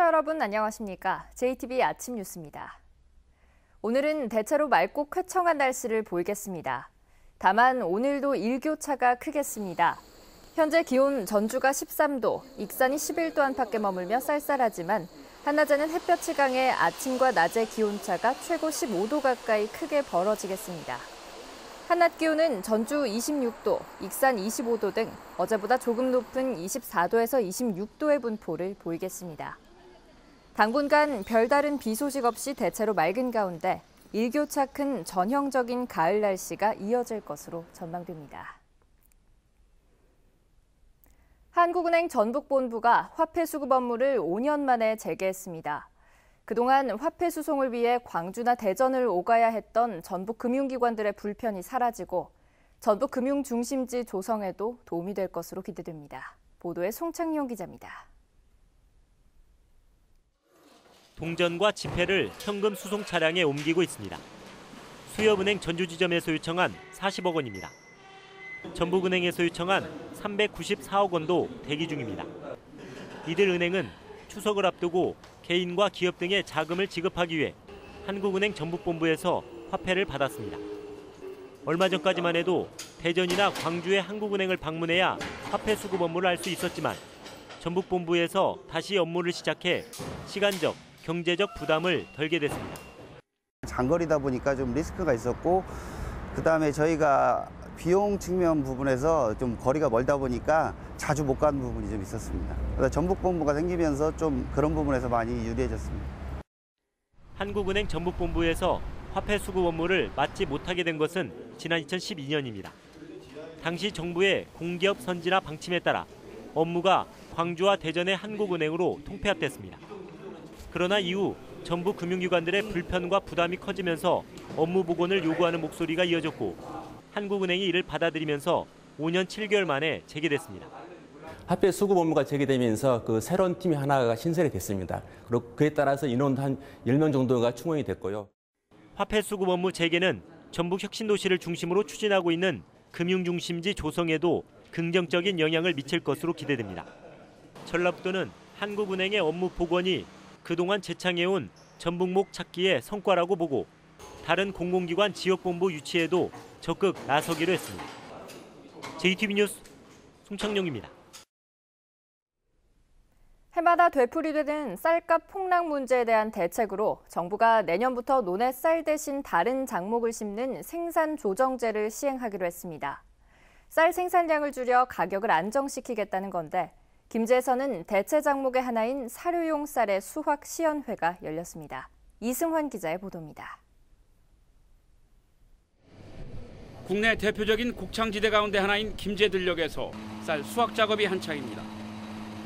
여러분 안녕하십니까? JTBC 아침 뉴스입니다. 오늘은 대체로 맑고 쾌청한 날씨를 보이겠습니다. 다만 오늘도 일교차가 크겠습니다. 현재 기온 전주가 13도, 익산이 11도 안팎에 머물며 쌀쌀하지만 한낮에는 햇볕이 강해 아침과 낮의 기온차가 최고 15도 가까이 크게 벌어지겠습니다. 한낮 기온은 전주 26도, 익산 25도 등 어제보다 조금 높은 24도에서 26도의 분포를 보이겠습니다. 당분간 별다른 비 소식 없이 대체로 맑은 가운데 일교차 큰 전형적인 가을 날씨가 이어질 것으로 전망됩니다. 한국은행 전북본부가 화폐 수급 업무를 5년 만에 재개했습니다. 그동안 화폐 수송을 위해 광주나 대전을 오가야 했던 전북 금융기관들의 불편이 사라지고 전북 금융 중심지 조성에도 도움이 될 것으로 기대됩니다. 보도에 송창용 기자입니다. 동전과 지폐를 현금 수송 차량에 옮기고 있습니다. 수협은행 전주지점에서 요청한 40억 원입니다. 전북은행에서 요청한 394억 원도 대기 중입니다. 이들 은행은 추석을 앞두고 개인과 기업 등의 자금을 지급하기 위해 한국은행 전북본부에서 화폐를 받았습니다. 얼마 전까지만 해도 대전이나 광주의 한국은행을 방문해야 화폐 수급 업무를 할 수 있었지만 전북본부에서 다시 업무를 시작해 시간적, 경제적 부담을 덜게 됐습니다. 장거리다 보니까 좀 리스크가 있었고 그다음에 저희가 비용 측면 부분에서 좀 거리가 멀다 보니까 자주 못 가는 부분이 좀 있었습니다. 그래서 전북본부가 생기면서 좀 그런 부분에서 많이 유리해졌습니다. 한국은행 전북본부에서 화폐 수급 업무를 맡지 못하게 된 것은 지난 2012년입니다. 당시 정부의 공기업 선진화 방침에 따라 업무가 광주와 대전의 한국은행으로 통폐합됐습니다. 그러나 이후 전북 금융기관들의 불편과 부담이 커지면서 업무 복원을 요구하는 목소리가 이어졌고 한국은행이 이를 받아들이면서 5년 7개월 만에 재개됐습니다. 화폐 수급 업무가 재개되면서 그 새로운 팀이 하나가 신설이 됐습니다. 그리고 그에 따라서 인원도 한 10명 정도가 충원이 됐고요. 화폐 수급 업무 재개는 전북 혁신도시를 중심으로 추진하고 있는 금융중심지 조성에도 긍정적인 영향을 미칠 것으로 기대됩니다. 전라북도는 한국은행의 업무 복원이 그동안 재창해온 전북목 찾기의 성과라고 보고 다른 공공기관 지역본부 유치에도 적극 나서기로 했습니다. JTBC 뉴스 송창용입니다. 해마다 되풀이되는 쌀값 폭락 문제에 대한 대책으로 정부가 내년부터 논에 쌀 대신 다른 작목을 심는 생산 조정제를 시행하기로 했습니다. 쌀 생산량을 줄여 가격을 안정시키겠다는 건데 김제에서는 대체 작목의 하나인 사료용 쌀의 수확 시연회가 열렸습니다. 이승환 기자의 보도입니다. 국내 대표적인 곡창지대 가운데 하나인 김제들녘에서 쌀 수확 작업이 한창입니다.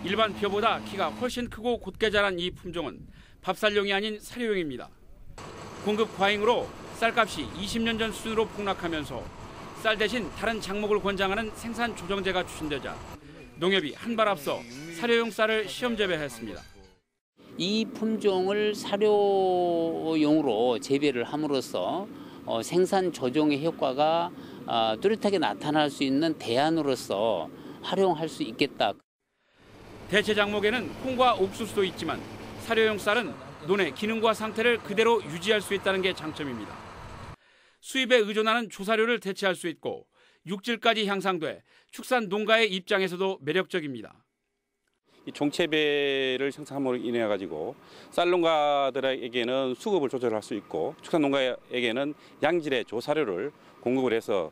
일반 벼보다 키가 훨씬 크고 곧게 자란 이 품종은 밥쌀용이 아닌 사료용입니다. 공급 과잉으로 쌀값이 20년 전 수준으로 폭락하면서 쌀 대신 다른 작목을 권장하는 생산 조정제가 추진되자 농협이 한 발 앞서 사료용 쌀을 시험 재배했습니다. 이 품종을 사료용으로 재배를 함으로써 생산 조정의 효과가 뚜렷하게 나타날 수 있는 대안으로서 활용할 수 있겠다. 대체 작목에는 콩과 옥수수도 있지만 사료용 쌀은 논의 기능과 상태를 그대로 유지할 수 있다는 게 장점입니다. 수입에 의존하는 조사료를 대체할 수 있고 육질까지 향상돼 축산 농가의 입장에서도 매력적입니다. 이 종체배를 생산함으로 인해 가지고 쌀 농가들에게는 수급을 조절할 수 있고 축산 농가에게는 양질의 조사료를 공급을 해서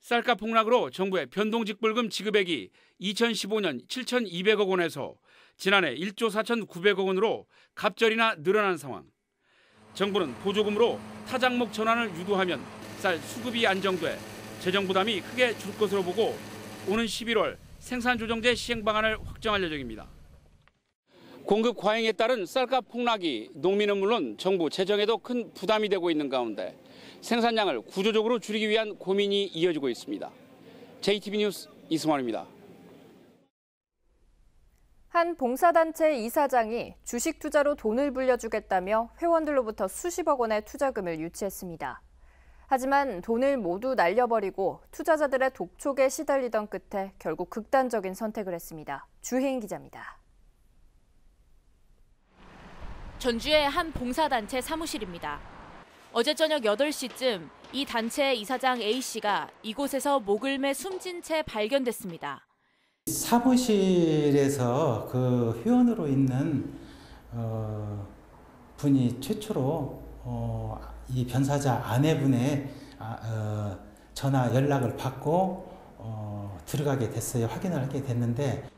쌀값 폭락으로 정부의 변동직불금 지급액이 2015년 7,200억 원에서 지난해 1조 4,900억 원으로 갑절이나 늘어난 상황. 정부는 보조금으로 타작목 전환을 유도하면 쌀 수급이 안정돼 재정 부담이 크게 줄 것으로 보고 오는 11월 생산조정제 시행 방안을 확정할 예정입니다. 공급 과잉에 따른 쌀값 폭락이 농민은 물론 정부 재정에도 큰 부담이 되고 있는 가운데 생산량을 구조적으로 줄이기 위한 고민이 이어지고 있습니다. JTBC 뉴스 이승환입니다. 한 봉사단체 이사장이 주식 투자로 돈을 불려주겠다며 회원들로부터 수십억 원의 투자금을 유치했습니다. 하지만 돈을 모두 날려버리고 투자자들의 독촉에 시달리던 끝에 결국 극단적인 선택을 했습니다. 주혜인 기자입니다. 전주의 한 봉사단체 사무실입니다. 어제 저녁 8시쯤 이 단체의 이사장 A씨가 이곳에서 목을 매 숨진 채 발견됐습니다. 사무실에서 그 회원으로 있는 분이 최초로 이 변사자 아내분의 전화 연락을 받고 들어가게 됐어요. 확인을 하게 됐는데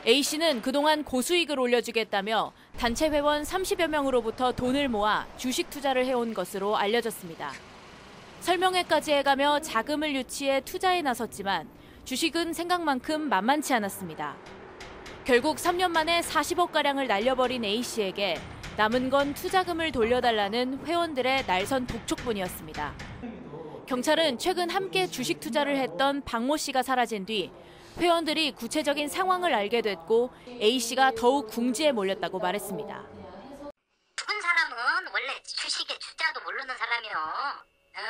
A씨는 그동안 고수익을 올려주겠다며 단체 회원 30여 명으로부터 돈을 모아 주식 투자를 해온 것으로 알려졌습니다. 설명회까지 해가며 자금을 유치해 투자에 나섰지만 주식은 생각만큼 만만치 않았습니다. 결국 3년 만에 40억가량을 날려버린 A씨에게 남은 건 투자금을 돌려달라는 회원들의 날선 독촉뿐이었습니다. 경찰은 최근 함께 주식 투자를 했던 박모 씨가 사라진 뒤 회원들이 구체적인 상황을 알게 됐고 A씨가 더욱 궁지에 몰렸다고 말했습니다. 죽은 사람은 원래 주식에 주자도 모르는 사람이요.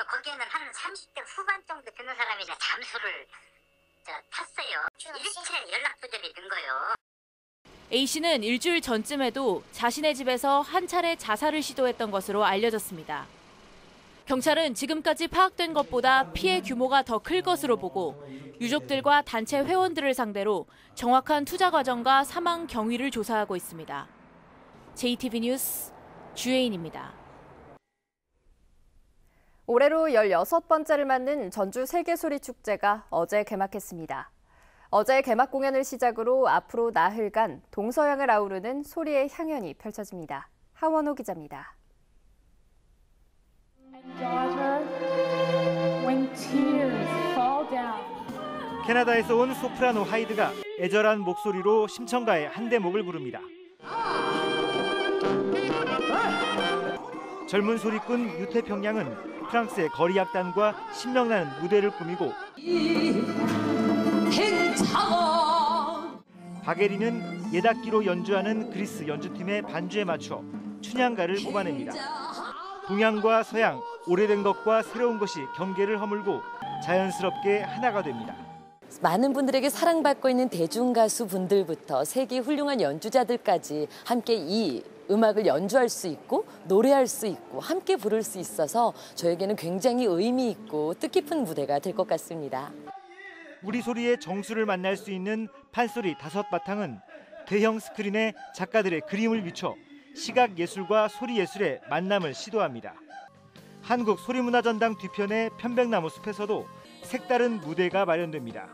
거기에는 한 30대 후반 정도 되는 사람이 잠수를 탔어요. 일체 연락 두절이 된 거요. A씨는 일주일 전쯤에도 자신의 집에서 한 차례 자살을 시도했던 것으로 알려졌습니다. 경찰은 지금까지 파악된 것보다 피해 규모가 더 클 것으로 보고 유족들과 단체 회원들을 상대로 정확한 투자 과정과 사망 경위를 조사하고 있습니다. JTB 뉴스 주혜인입니다. 올해로 16번째를 맞는 전주 세계소리축제가 어제 개막했습니다. 어제 개막 공연을 시작으로 앞으로 나흘간 동서양을 아우르는 소리의 향연이 펼쳐집니다. 하원호 기자입니다. 캐나다에서 온 소프라노 하이드가 애절한 목소리로 심청가의 한 대목을 부릅니다. 젊은 소리꾼 유태평양은 프랑스의 거리악단과 신명나는 무대를 꾸미고 박예리는 예닥기로 연주하는 그리스 연주팀의 반주에 맞춰 춘향가를 뽑아냅니다. 동양과 서양, 오래된 것과 새로운 것이 경계를 허물고 자연스럽게 하나가 됩니다. 많은 분들에게 사랑받고 있는 대중가수 분들부터 세계 훌륭한 연주자들까지 함께 이 음악을 연주할 수 있고 노래할 수 있고 함께 부를 수 있어서 저에게는 굉장히 의미 있고 뜻깊은 무대가 될 것 같습니다. 우리 소리의 정수를 만날 수 있는 판소리 5바탕은 대형 스크린에 작가들의 그림을 비춰 시각예술과 소리예술의 만남을 시도합니다. 한국 소리문화전당 뒤편의 편백나무 숲에서도 색다른 무대가 마련됩니다.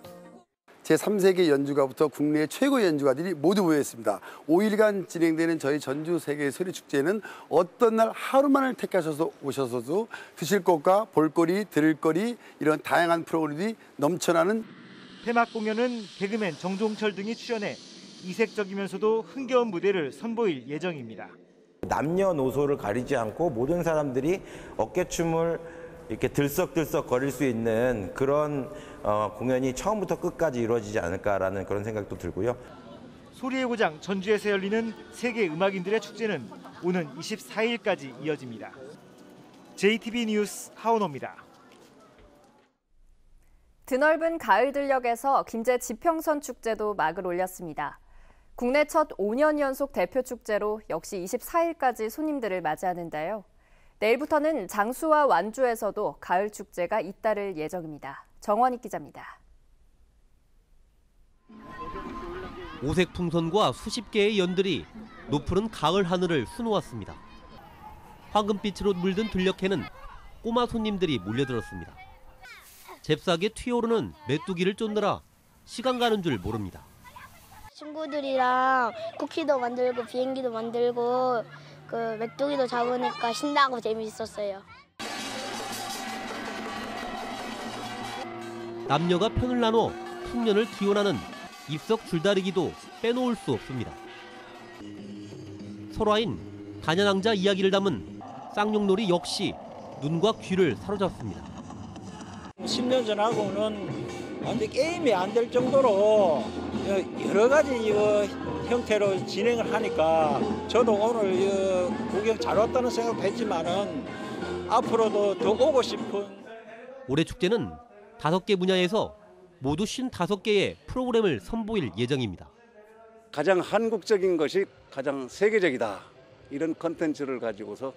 제3세계 연주가부터 국내 최고의 연주가들이 모두 모여있습니다. 5일간 진행되는 저희 전주 세계소리축제는 어떤 날 하루만을 택하셔서 오셔서도 드실 것과 볼거리, 들을 거리 이런 다양한 프로그램이 넘쳐나는 폐막 공연은 개그맨 정종철 등이 출연해 이색적이면서도 흥겨운 무대를 선보일 예정입니다. 남녀노소를 가리지 않고 모든 사람들이 어깨춤을 이렇게 들썩들썩 거릴 수 있는 그런 공연이 처음부터 끝까지 이루어지지 않을까라는 그런 생각도 들고요. 소리의 고장 전주에서 열리는 세계 음악인들의 축제는 오는 24일까지 이어집니다. JTB 뉴스 하원호입니다. 드넓은 가을 들녘에서 김제 지평선 축제도 막을 올렸습니다. 국내 첫 5년 연속 대표 축제로 역시 24일까지 손님들을 맞이하는데요. 내일부터는 장수와 완주에서도 가을 축제가 잇따를 예정입니다. 정원익 기자입니다. 오색 풍선과 수십 개의 연들이 높은 가을 하늘을 수놓았습니다. 황금빛으로 물든 들녘에는 꼬마 손님들이 몰려들었습니다. 잽싸게 튀어오르는 메뚜기를 쫓느라 시간 가는 줄 모릅니다. 친구들이랑 쿠키도 만들고 비행기도 만들고 그 메뚜기도 잡으니까 신나고 재미있었어요. 남녀가 편을 나눠 풍년을 기원하는 입석 줄다리기도 빼놓을 수 없습니다. 설화인 단연왕자 이야기를 담은 쌍용놀이 역시 눈과 귀를 사로잡습니다. 10년 전하고는 완전 게임이 안 될 정도로 여러 가지 형태로 진행을 하니까 저도 오늘 구경 잘 왔다는 생각도 했지만은 앞으로도 더 오고 싶은. 올해 축제는 5개 분야에서 모두 55개의 프로그램을 선보일 예정입니다. 가장 한국적인 것이 가장 세계적이다. 이런 컨텐츠를 가지고서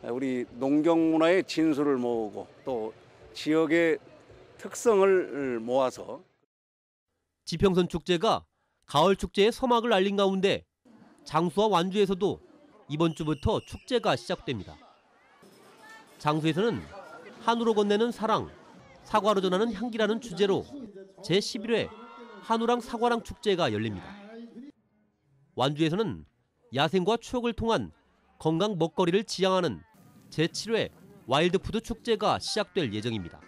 우리 농경 문화의 진수를 모으고 또 지역의 특성을 모아서 지평선 축제가 가을 축제의 서막을 알린 가운데 장수와 완주에서도 이번 주부터 축제가 시작됩니다. 장수에서는 한우로 건네는 사랑, 사과로 전하는 향기라는 주제로 제11회 한우랑 사과랑 축제가 열립니다. 완주에서는 야생과 추억을 통한 건강 먹거리를 지향하는 제7회 와일드푸드 축제가 시작될 예정입니다.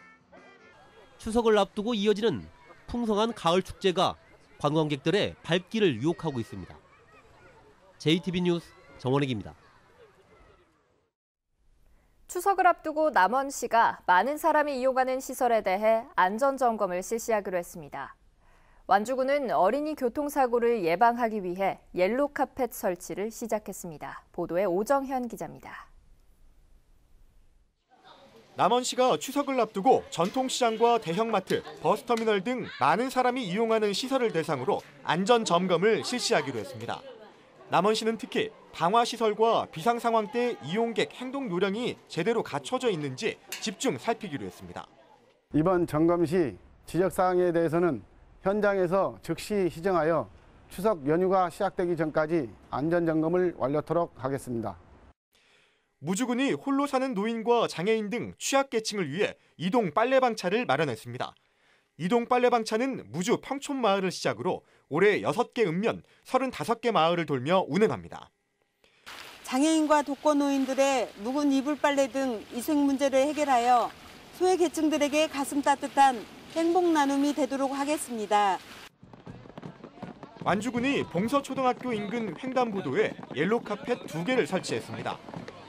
추석을 앞두고 이어지는 풍성한 가을 축제가 관광객들의 발길을 유혹하고 있습니다. JTB 뉴스 정원익입니다. 추석을 앞두고 남원시가 많은 사람이 이용하는 시설에 대해 안전점검을 실시하기로 했습니다. 완주군은 어린이 교통사고를 예방하기 위해 옐로 카펫 설치를 시작했습니다. 보도에 오정현 기자입니다. 남원시가 추석을 앞두고 전통시장과 대형마트, 버스터미널 등 많은 사람이 이용하는 시설을 대상으로 안전점검을 실시하기로 했습니다. 남원시는 특히 방화시설과 비상상황 때 이용객 행동 요령이 제대로 갖춰져 있는지 집중 살피기로 했습니다. 이번 점검 시 지적사항에 대해서는 현장에서 즉시 시정하여 추석 연휴가 시작되기 전까지 안전점검을 완료토록 하겠습니다. 무주군이 홀로 사는 노인과 장애인 등 취약계층을 위해 이동 빨래방차를 마련했습니다. 이동 빨래방차는 무주 평촌마을을 시작으로 올해 6개 읍면 35개 마을을 돌며 운행합니다. 장애인과 독거노인들의 묵은 이불 빨래 등 이색 문제를 해결하여 소외계층들에게 가슴 따뜻한 행복 나눔이 되도록 하겠습니다. 완주군이 봉서초등학교 인근 횡단보도에 옐로카펫 2개를 설치했습니다.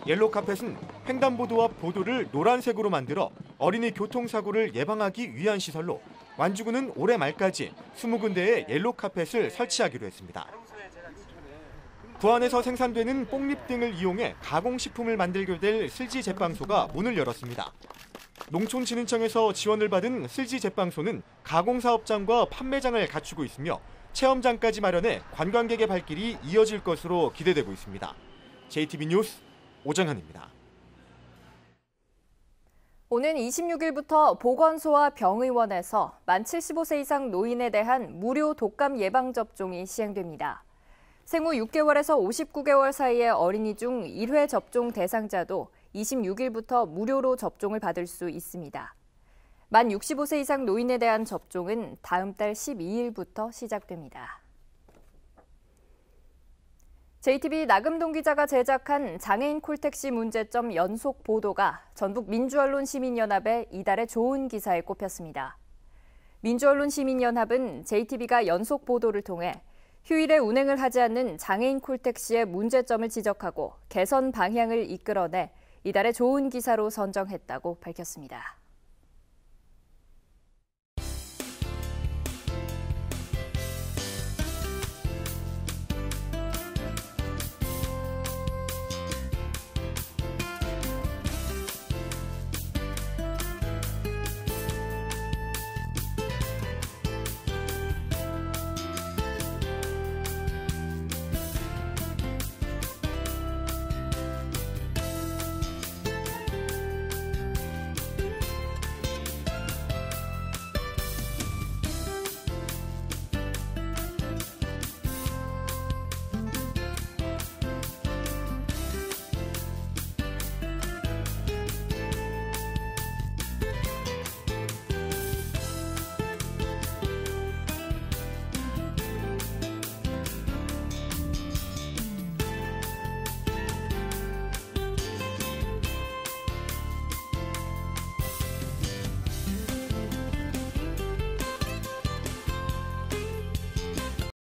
옐로카펫은 횡단보도 앞 보도를 노란색으로 만들어 어린이 교통사고를 예방하기 위한 시설로 완주군은 올해 말까지 20군데의 옐로카펫을 설치하기로 했습니다. 부안에서 생산되는 뽕잎 등을 이용해 가공식품을 만들게 될 슬지 제빵소가 문을 열었습니다. 농촌진흥청에서 지원을 받은 슬지 제빵소는 가공사업장과 판매장을 갖추고 있으며 체험장까지 마련해 관광객의 발길이 이어질 것으로 기대되고 있습니다. JTB 뉴스 오정현입니다. 오는 26일부터 보건소와 병의원에서 만 75세 이상 노인에 대한 무료 독감 예방접종이 시행됩니다. 생후 6개월에서 59개월 사이의 어린이 중 1회 접종 대상자도 26일부터 무료로 접종을 받을 수 있습니다. 만 65세 이상 노인에 대한 접종은 다음 달 12일부터 시작됩니다. JTB 나금동 기자가 제작한 장애인 콜택시 문제점 연속 보도가 전북 민주언론 시민연합의 이달의 좋은 기사에 꼽혔습니다. 민주언론 시민연합은 JTB가 연속 보도를 통해 휴일에 운행을 하지 않는 장애인 콜택시의 문제점을 지적하고 개선 방향을 이끌어내 이달의 좋은 기사로 선정했다고 밝혔습니다.